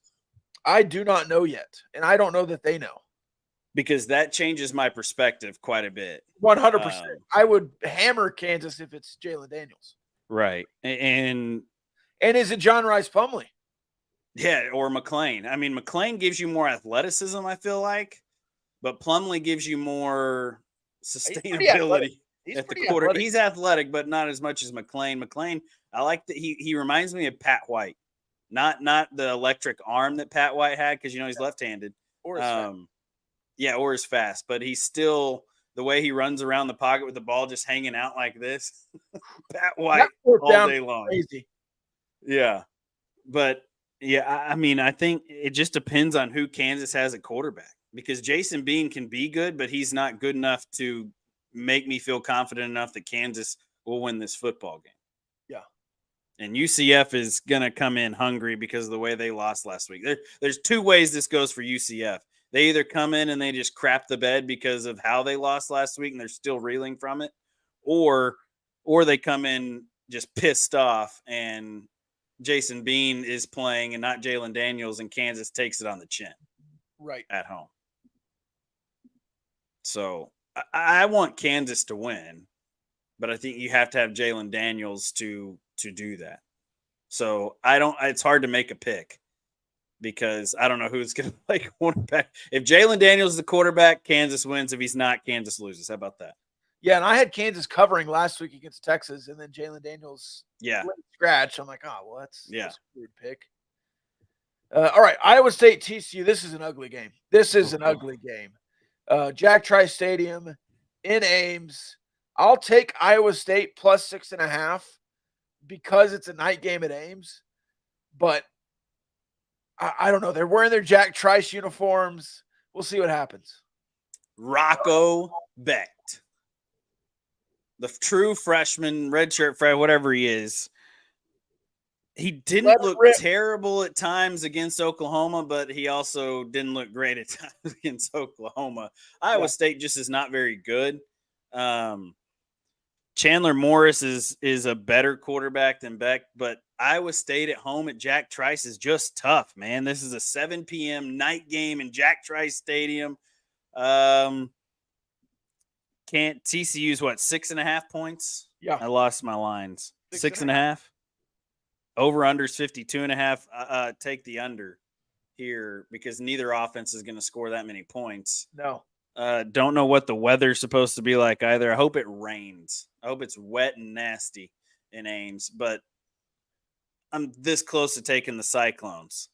I do not know yet, and I don't know that they know. Because that changes my perspective quite a bit. 100%. I would hammer Kansas if it's Jalen Daniels. Right. And is it John Rice Plumlee? Yeah, or McLean. I mean, McLean gives you more athleticism, I feel like. but Plumlee gives you more He's pretty athletic. sustainability at the quarter. Athletic. He's athletic, but not as much as McLean. McLean, I like that he reminds me of Pat White, not the electric arm that Pat White had because he's left-handed. Or his fast. Yeah, or is fast, but he's still the way he runs around the pocket with the ball just hanging out like this. Pat White all day long. Crazy. Yeah. But yeah, I mean, I think it just depends on who Kansas has at quarterback because Jason Bean can be good, but he's not good enough to make me feel confident enough that Kansas will win this football game. Yeah. And UCF is going to come in hungry because of the way they lost last week. There's two ways this goes for UCF. They either come in and they just crap the bed because of how they lost last week and they're still reeling from it, or they come in just pissed off and Jason Bean is playing and not Jalen Daniels and Kansas takes it on the chin. Right. At home. So I want Kansas to win, but I think you have to have Jalen Daniels to do that. So it's hard to make a pick because I don't know who's going to play quarterback. If Jalen Daniels is the quarterback, Kansas wins. If he's not, Kansas loses. How about that? Yeah, and I had Kansas covering last week against Texas, and then Jalen Daniels scratch. I'm like, oh, well, that's a weird pick. All right, Iowa State TCU. This is an ugly game. Jack Trice Stadium in Ames. I'll take Iowa State plus 6.5 because it's a night game at Ames. But I don't know. They're wearing their Jack Trice uniforms. We'll see what happens. Rocco Becht, the true freshman, redshirt freshman, whatever he is. He didn't look terrible at times against Oklahoma, but he also didn't look great at times against Oklahoma. Iowa State just is not very good. Chandler Morris is a better quarterback than Beck, but Iowa State at home at Jack Trice is just tough, man. This is a 7 p.m. night game in Jack Trice Stadium. TCU's 6.5 points? Yeah. I lost my lines. 6.5. Over unders 52.5. Take the under here because neither offense is going to score that many points. No. Don't know what the weather's supposed to be like either. I hope it rains. I hope it's wet and nasty in Ames, but I'm this close to taking the Cyclones.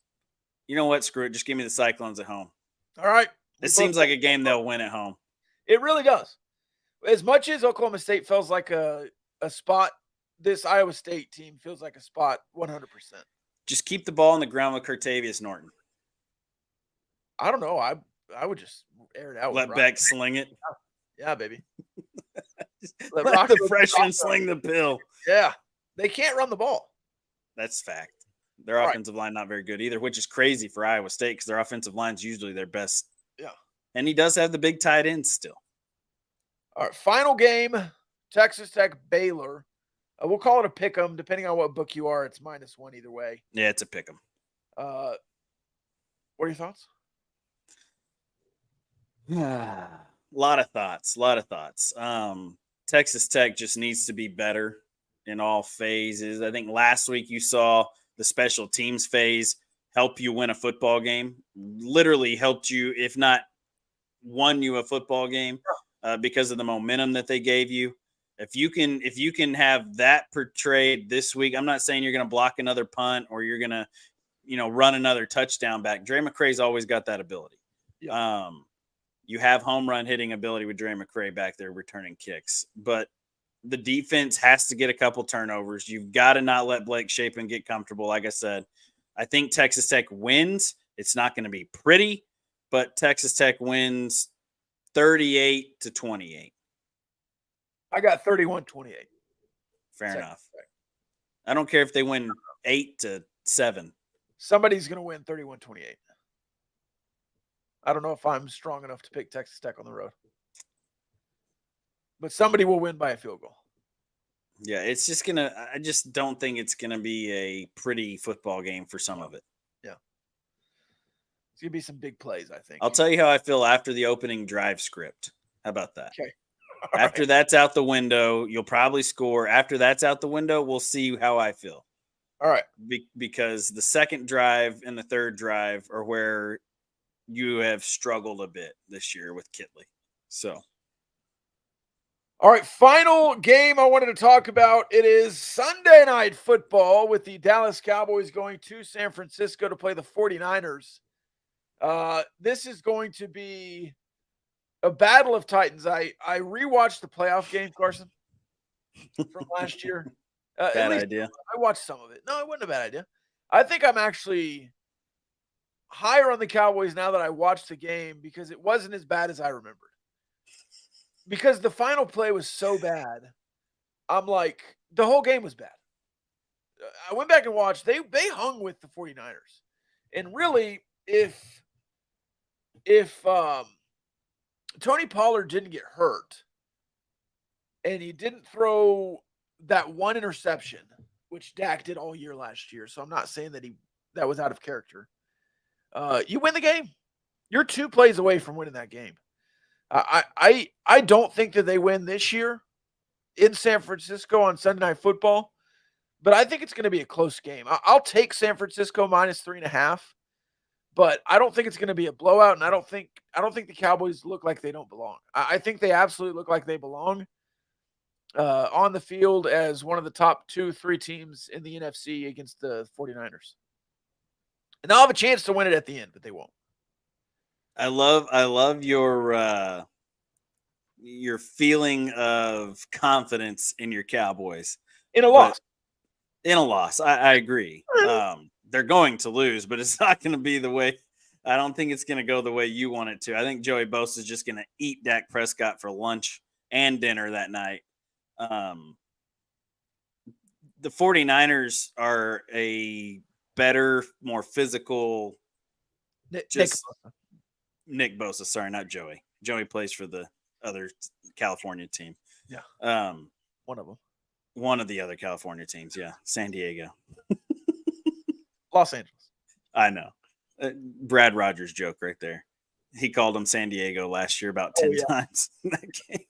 You know what? Screw it. Just give me the Cyclones at home. All right. It seems like a game they'll win at home. It really does. As much as Oklahoma State feels like a spot, this Iowa State team feels like a spot 100%. Just keep the ball on the ground with Curtavious Norton. I don't know. I would just air it out. Let Beck sling it. Yeah, baby. Let the freshman sling the pill. Yeah. They can't run the ball. That's fact. Their offensive line not very good either, which is crazy for Iowa State because their offensive line is usually their best. Yeah. And he does have the big tight ends still. All right. Final game, Texas Tech Baylor. We'll call it a pick 'em. Depending on what book you are, it's -1 either way. Yeah, it's a pick 'em. What are your thoughts? A lot of thoughts. Texas Tech just needs to be better in all phases. I think last week you saw the special teams phase help you win a football game. Literally helped you, if not won you a football game, because of the momentum that they gave you. If you can have that portrayed this week, I'm not saying you're going to block another punt or you're going to, run another touchdown back. Dre McCray's always got that ability. Yeah. You have home run hitting ability with Dre McCray back there returning kicks, but the defense has to get a couple turnovers. You've got to not let Blake Shapen get comfortable. Like I said, I think Texas Tech wins. It's not going to be pretty, but Texas Tech wins 38-28. I got 31-28. Fair enough. I don't care if they win 8-7. Somebody's going to win 31-28. I don't know if I'm strong enough to pick Texas Tech on the road. But somebody will win by a field goal. Yeah, it's just going to – I just don't think it's going to be a pretty football game for some of it. Yeah. It's going to be some big plays, I think. I'll tell you how I feel after the opening drive script. How about that? Okay. After that's out the window, you'll probably score. After that's out the window, we'll see how I feel. All right. Because the second drive and the third drive are where you have struggled a bit this year with Kitley. So, all right, final game I wanted to talk about. It is Sunday Night Football with the Dallas Cowboys going to San Francisco to play the 49ers. This is going to be a battle of titans. I rewatched the playoff game, Carson, from last year. bad idea. I watched some of it. No, it wasn't a bad idea. I think I'm actually higher on the Cowboys now that I watched the game because it wasn't as bad as I remembered. Because the final play was so bad, I'm like, the whole game was bad. I went back and watched. They hung with the 49ers. And really, if Tony Pollard didn't get hurt and he didn't throw that one interception, which Dak did all year last year, so I'm not saying that was out of character. You win the game. You're 2 plays away from winning that game. I don't think that they win this year in San Francisco on Sunday Night Football, but I think it's going to be a close game. I'll take San Francisco minus 3.5, but I don't think it's going to be a blowout, and I don't think the Cowboys look like they don't belong. I think they absolutely look like they belong on the field as one of the top 2-3 teams in the NFC against the 49ers. And they'll have a chance to win it at the end, but they won't. I love your feeling of confidence in your Cowboys. In a loss. In a loss. I agree. They're going to lose, but it's not going to be the way. I don't think it's going to go the way you want it to. I think Joey Bosa is just going to eat Dak Prescott for lunch and dinner that night. The 49ers are a better, more physical. Nick Bosa. Sorry, not Joey. Joey plays for the other California team. Yeah. One of them. One of the other California teams. Yeah. San Diego. Los Angeles. I know. Brad Rogers joke right there. He called him San Diego last year about 10 times in that game.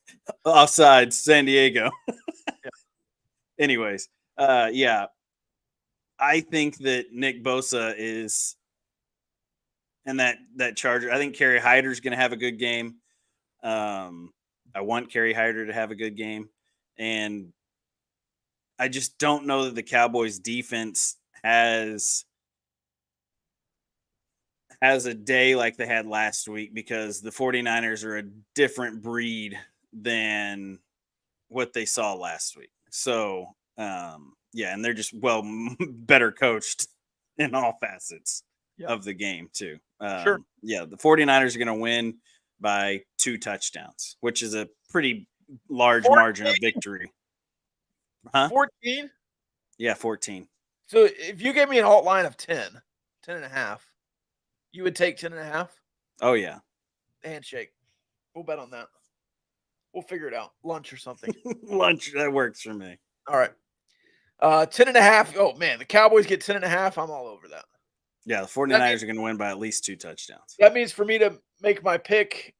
Offside, San Diego. Yeah. Anyways, yeah. I think that Nick Bosa is – and that Charger, I think Kerry Hyder's going to have a good game. I want Kerry Hyder to have a good game. And I just don't know that the Cowboys defense has a day like they had last week because the 49ers are a different breed than what they saw last week. So, yeah, and they're just, better coached in all facets of the game too. Sure. Yeah, the 49ers are going to win by 2 touchdowns, which is a pretty large 14? Margin of victory. Huh? 14? Yeah, 14. So if you gave me an alt line of 10.5, you would take 10.5? Oh, yeah. Handshake. We'll bet on that. We'll figure it out. Lunch or something. Lunch, that works for me. All right. 10.5. Oh, man, the Cowboys get 10.5. I'm all over that. Yeah, the 49ers are going to win by at least 2 touchdowns. That means for me to make my pick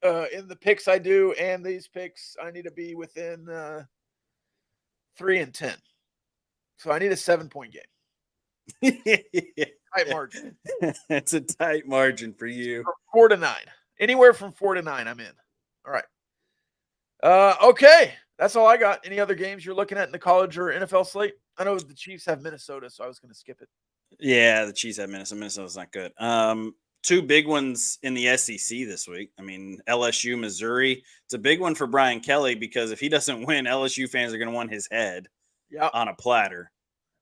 in the picks I do and these picks, I need to be within 3 and 10. So I need a 7-point game. Tight margin. It's a tight margin for you. From 4 to 9. Anywhere from 4 to 9, I'm in. All right. Okay. That's all I got. Any other games you're looking at in the college or NFL slate? I know the Chiefs have Minnesota, so I was going to skip it. Yeah, the Chiefs have Minnesota. Minnesota's not good. 2 big ones in the SEC this week. I mean, LSU, Missouri. It's a big one for Brian Kelly because if he doesn't win, LSU fans are going to want his head on a platter.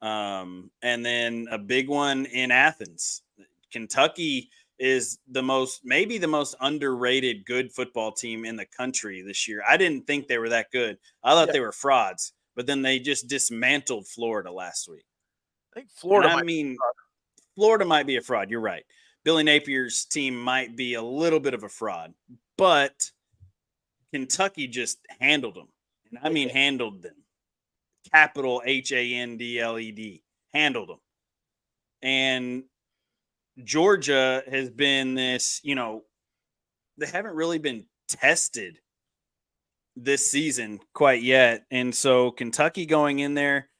And then a big one in Athens. Kentucky is maybe the most underrated good football team in the country this year. I didn't think they were that good. I thought they were frauds, but then they just dismantled Florida last week. I think Florida Florida might be a fraud. You're right. Billy Napier's team might be a little bit of a fraud, but Kentucky just handled them. And I mean, handled them. Capital HANDLED. Handled them. And Georgia has been this, they haven't really been tested this season quite yet. And so Kentucky going in there,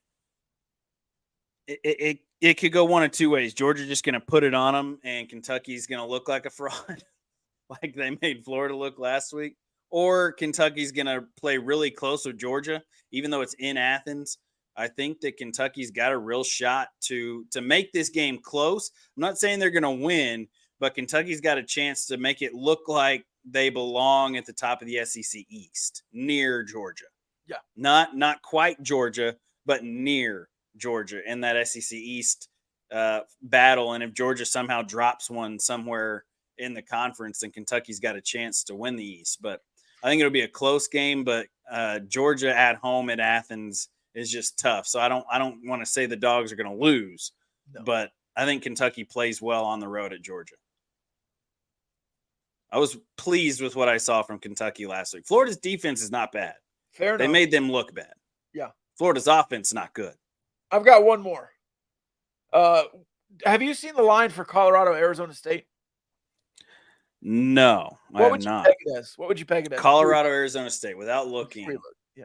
it it could go one of two ways. Georgia just going to put it on them, and Kentucky's going to look like a fraud, like they made Florida look last week. Or Kentucky's going to play really close with Georgia, even though it's in Athens. I think that Kentucky's got a real shot to make this game close. I'm not saying they're going to win, but Kentucky's got a chance to make it look like they belong at the top of the SEC East, near Georgia. Yeah. Not quite Georgia, but near Georgia in that SEC East battle. And if Georgia somehow drops one somewhere in the conference, then Kentucky's got a chance to win the East. But I think it'll be a close game, but Georgia at home at Athens is just tough. So I don't want to say the Dogs are going to lose, but I think Kentucky plays well on the road at Georgia. I was pleased with what I saw from Kentucky last week. Florida's defense is not bad. Fair enough. They made them look bad. Yeah. Florida's offense is not good. I've got one more. Have you seen the line for Colorado, Arizona State? No, I have not. What would you peg it as? Colorado, Arizona State, without looking. Yeah.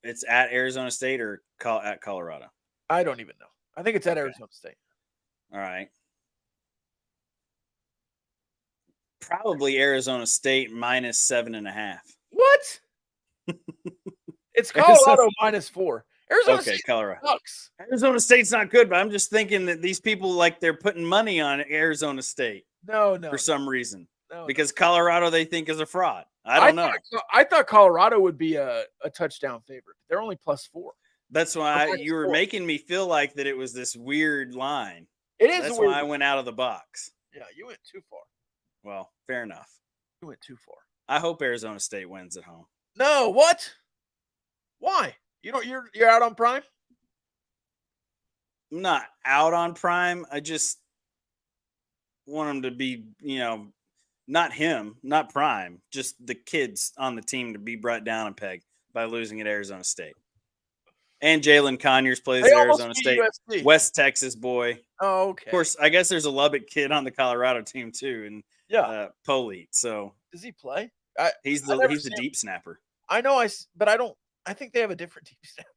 It's at Arizona State or at Colorado? I don't even know. I think it's at Arizona State. All right. Probably Arizona State minus 7.5. What? It's Colorado minus 4. Arizona State Colorado sucks. Arizona State's not good, but I'm just thinking that these people they're putting money on Arizona State. No. For some reason. No. Because Colorado they think is a fraud. I don't know. I thought Colorado would be a touchdown favorite. They're only plus 4. That's why you were making me feel like that it was this weird line. It is. That's why I went out of the box. Yeah, you went too far. Well, fair enough. You went too far. I hope Arizona State wins at home. No, what? Why? You're out on Prime? I'm not out on Prime. I just want him to be, not him, not Prime, just the kids on the team to be brought down a peg by losing at Arizona State. And Jalen Conyers plays at Arizona State. USC. West Texas boy. Oh, okay. Of course, I guess there's a Lubbock kid on the Colorado team too, and Polite. So does he play? He's the deep snapper. I know, but I don't. I think they have a different deep snapper.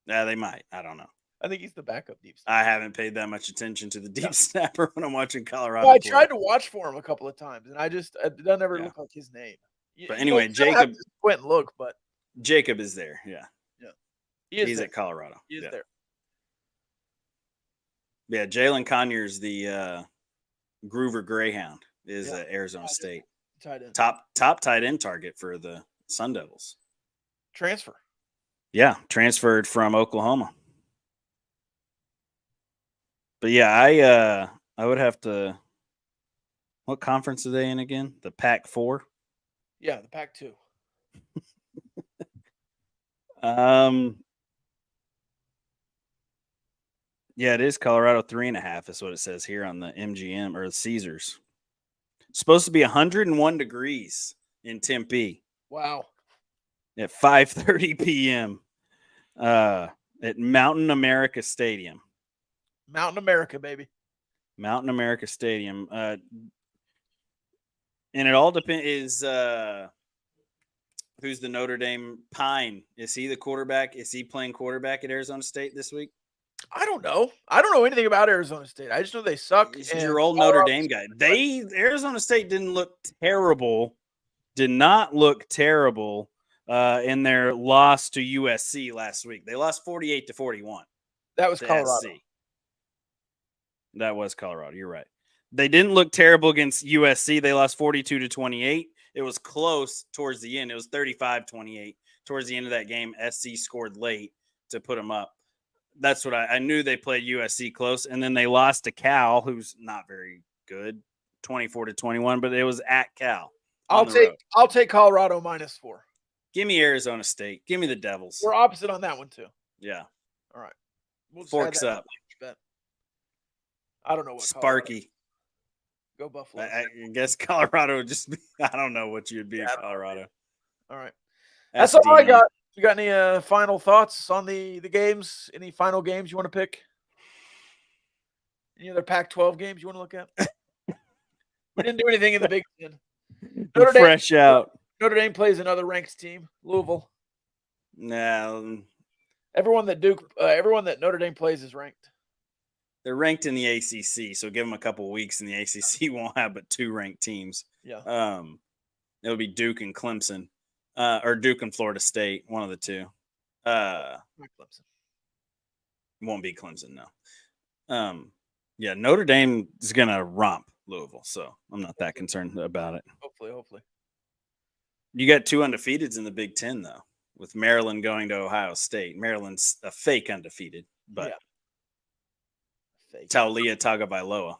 Yeah, they might. I don't know. I think he's the backup deep snapper. I haven't paid that much attention to the deep snapper when I'm watching Colorado. Well, I tried to watch for him a couple of times, and it doesn't ever look like his name. But anyway, Jacob. Went and look, but Jacob is there. Yeah. He's there. At Colorado. He is there. Yeah, Jalen Conyers, the Groover Greyhound, is at Arizona State. Tight end. Top tight end target for the Sun Devils. Transfer. Yeah, transferred from Oklahoma. But yeah, I would have to. What conference are they in again? The Pac-4? Yeah, the Pac-2. Yeah, it is Colorado 3.5 is what it says here on the MGM or the Caesars. Supposed to be 101 degrees in Tempe. Wow. At 5:30 p.m. At Mountain America Stadium. Mountain America, baby. Mountain America Stadium. And it all depends. Who's the Notre Dame Pine? Is he the quarterback? Is he playing quarterback at Arizona State this week? I don't know. I don't know anything about Arizona State. I just know they suck. This is your old Notre Dame guy. Arizona State didn't look terrible. Did not look terrible in their loss to USC last week. They lost 48-41. That was Colorado. SC. That was Colorado. You're right. They didn't look terrible against USC. They lost 42-28. It was close towards the end. It was 35-28 towards the end of that game. SC scored late to put them up. That's what I knew. They played USC close, and then they lost to Cal, who's not very good, 24-21. But it was at Cal. I'll take Colorado -4. Give me Arizona State. Give me the Devils. We're opposite on that one too. Yeah. All right. We'll Forks up. I don't know what Sparky. Go Buffalo. I guess Colorado would just be. I don't know what you'd be in Colorado. All right. That's all I got. You got any final thoughts on the games? Any final games you want to pick? Any other Pac-12 games you want to look at? We didn't do anything in the Big Ten. Notre Dame plays another ranked team, Louisville. No. Everyone that Notre Dame plays is ranked. They're ranked in the ACC, so give them a couple weeks, and the ACC won't have but 2 ranked teams. Yeah. It'll be Duke and Clemson, or Duke and Florida State, one of the two. Not Clemson. Won't be Clemson, no. Yeah, Notre Dame is gonna romp Louisville, so I'm not that concerned about it. Hopefully. You got 2 undefeateds in the Big Ten, though, with Maryland going to Ohio State. Maryland's a fake undefeated, but Yeah. Fake. Taulia Tagovailoa.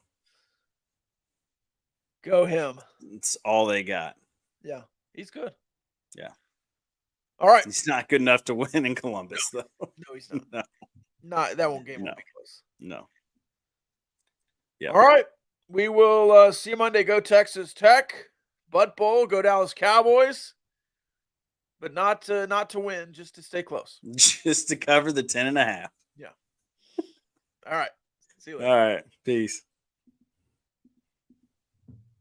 Go him. It's all they got. Yeah, he's good. Yeah. All right. He's not good enough to win in Columbus, though. No, he's not. No. Not that one game No. won't be close. No. Yeah. All right. We will see you Monday. Go Texas Tech. Butt Bowl. Go Dallas Cowboys. But not to win, just to stay close. Just to cover the 10.5. Yeah. All right. See you later. All right. Peace.